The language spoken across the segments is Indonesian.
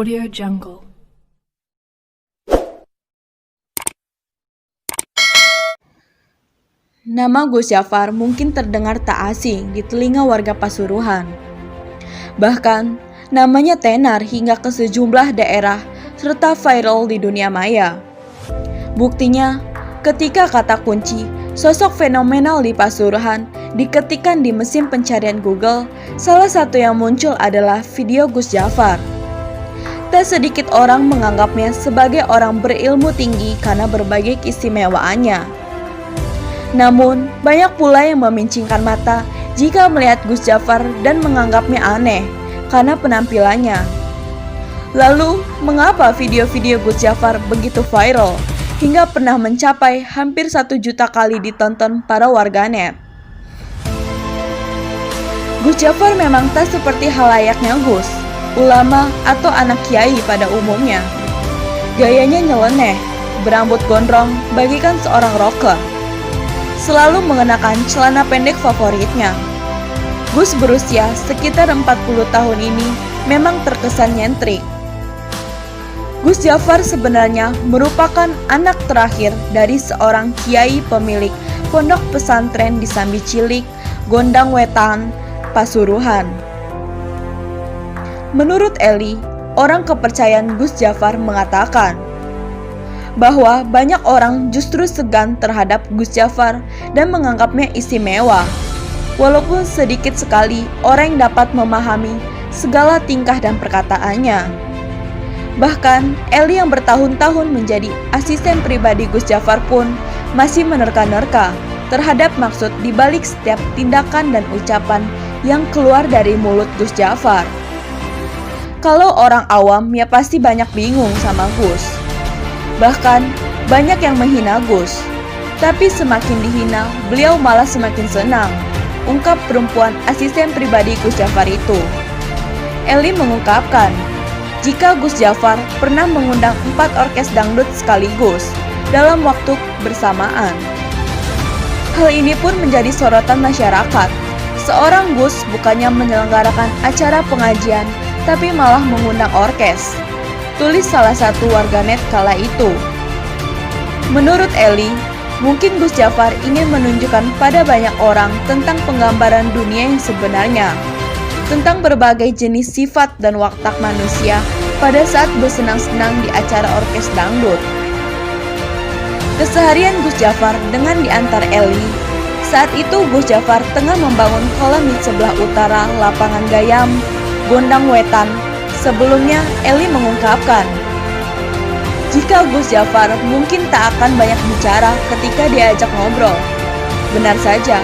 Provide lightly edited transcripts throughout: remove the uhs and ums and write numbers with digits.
Audio Jungle. Nama Gus Jafar mungkin terdengar tak asing di telinga warga Pasuruan. Bahkan, namanya tenar hingga ke sejumlah daerah serta viral di dunia maya. Buktinya, ketika kata kunci sosok fenomenal di Pasuruan diketikkan di mesin pencarian Google, salah satu yang muncul adalah video Gus Jafar. Tak sedikit orang menganggapnya sebagai orang berilmu tinggi karena berbagai keistimewaannya. Namun, banyak pula yang memincingkan mata jika melihat Gus Jafar dan menganggapnya aneh karena penampilannya. Lalu, mengapa video-video Gus Jafar begitu viral hingga pernah mencapai hampir 1 juta kali ditonton para warganet? Gus Jafar memang tak seperti halayaknya Gus, ulama atau anak kiai pada umumnya. Gayanya nyeleneh, berambut gondrong bagikan seorang rocker. Selalu mengenakan celana pendek favoritnya. Gus berusia sekitar 40 tahun ini memang terkesan nyentrik. Gus Jafar sebenarnya merupakan anak terakhir dari seorang kiai pemilik pondok pesantren di Sambi Cilik, Gondang Wetan, Pasuruan. Menurut Eli, orang kepercayaan Gus Jafar mengatakan bahwa banyak orang justru segan terhadap Gus Jafar dan menganggapnya istimewa, walaupun sedikit sekali orang yang dapat memahami segala tingkah dan perkataannya. Bahkan, Eli yang bertahun-tahun menjadi asisten pribadi Gus Jafar pun masih menerka-nerka terhadap maksud dibalik setiap tindakan dan ucapan yang keluar dari mulut Gus Jafar. Kalau orang awam ya pasti banyak bingung sama Gus. Bahkan, banyak yang menghina Gus. Tapi semakin dihina, beliau malah semakin senang, ungkap perempuan asisten pribadi Gus Jafar itu. Eli mengungkapkan, jika Gus Jafar pernah mengundang 4 orkes dangdut sekaligus dalam waktu bersamaan. Hal ini pun menjadi sorotan masyarakat. Seorang Gus bukannya menyelenggarakan acara pengajian, tapi malah mengundang orkes, tulis salah satu warganet kala itu. Menurut Eli, mungkin Gus Jafar ingin menunjukkan pada banyak orang tentang penggambaran dunia yang sebenarnya, tentang berbagai jenis sifat dan watak manusia pada saat bersenang-senang di acara orkes dangdut. Keseharian Gus Jafar dengan diantar Eli. Saat itu Gus Jafar tengah membangun kolam di sebelah utara lapangan Gayam, Gondang Wetan. Sebelumnya, Eli mengungkapkan, jika Gus Jafar mungkin tak akan banyak bicara ketika diajak ngobrol. Benar saja,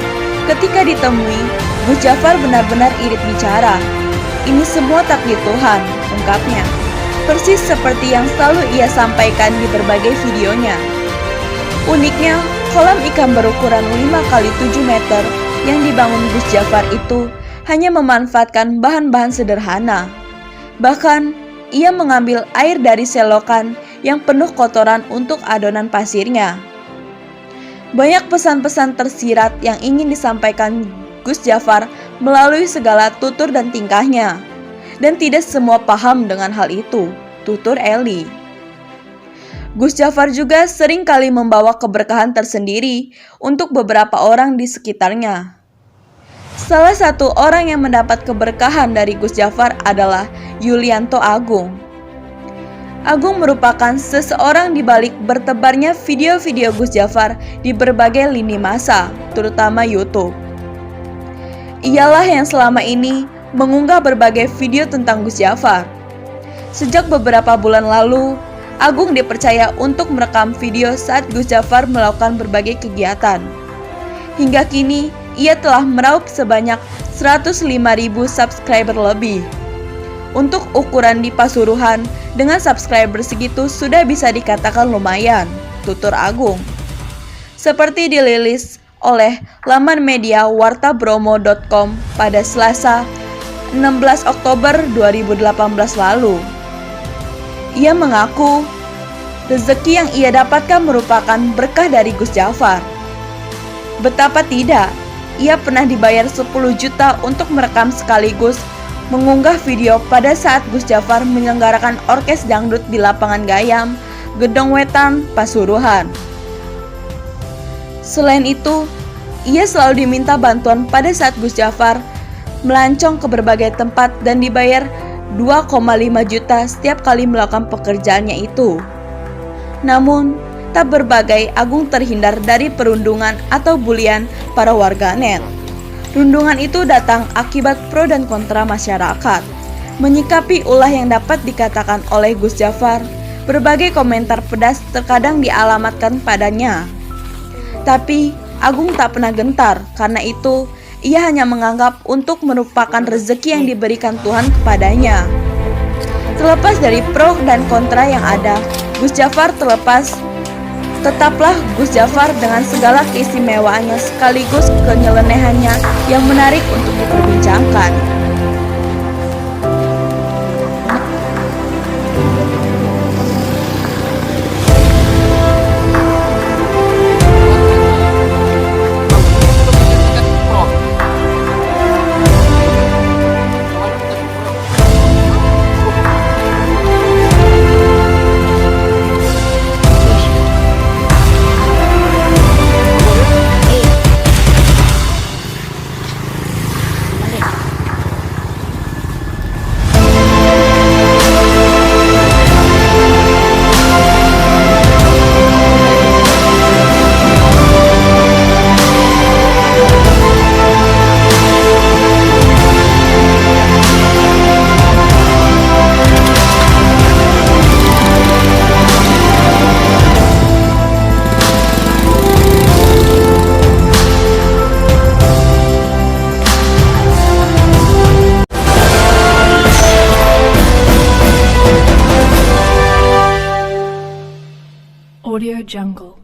ketika ditemui, Gus Jafar benar-benar irit bicara. Ini semua takdir Tuhan, ungkapnya. Persis seperti yang selalu ia sampaikan di berbagai videonya. Uniknya, kolam ikan berukuran 5x7 meter yang dibangun Gus Jafar itu hanya memanfaatkan bahan-bahan sederhana. Bahkan, ia mengambil air dari selokan yang penuh kotoran untuk adonan pasirnya. Banyak pesan-pesan tersirat yang ingin disampaikan Gus Jafar melalui segala tutur dan tingkahnya. Dan tidak semua paham dengan hal itu, tutur Eli. Gus Jafar juga sering kali membawa keberkahan tersendiri untuk beberapa orang di sekitarnya. Salah satu orang yang mendapat keberkahan dari Gus Jafar adalah Yulianto Agung. Agung merupakan seseorang di balik bertebarnya video-video Gus Jafar di berbagai lini masa, terutama YouTube. Ialah yang selama ini mengunggah berbagai video tentang Gus Jafar. Sejak beberapa bulan lalu, Agung dipercaya untuk merekam video saat Gus Jafar melakukan berbagai kegiatan. Hingga kini, ia telah meraup sebanyak 105.000 subscriber lebih. Untuk ukuran di Pasuruan, dengan subscriber segitu sudah bisa dikatakan lumayan, tutur Agung. Seperti dirilis oleh laman media wartabromo.com pada Selasa 16 Oktober 2018 lalu. Ia mengaku, rezeki yang ia dapatkan merupakan berkah dari Gus Jafar. Betapa tidak, ia pernah dibayar 10 juta untuk merekam sekaligus mengunggah video pada saat Gus Jafar menyelenggarakan orkes dangdut di lapangan Gayam, Gedong Wetan, Pasuruan. Selain itu, ia selalu diminta bantuan pada saat Gus Jafar melancong ke berbagai tempat dan dibayar 2,5 juta setiap kali melakukan pekerjaannya itu. Namun, tak berbagai Agung terhindar dari perundungan atau bulian para warganet. Rundungan itu datang akibat pro dan kontra masyarakat. Menyikapi ulah yang dapat dikatakan oleh Gus Jafar, berbagai komentar pedas terkadang dialamatkan padanya. Tapi Agung tak pernah gentar, karena itu ia hanya menganggap untuk merupakan rezeki yang diberikan Tuhan kepadanya. Terlepas dari pro dan kontra yang ada, Gus Jafar tetaplah Gus Jafar dengan segala keistimewaannya sekaligus kenyelenehannya yang menarik untuk diperbincangkan. Audio Jungle.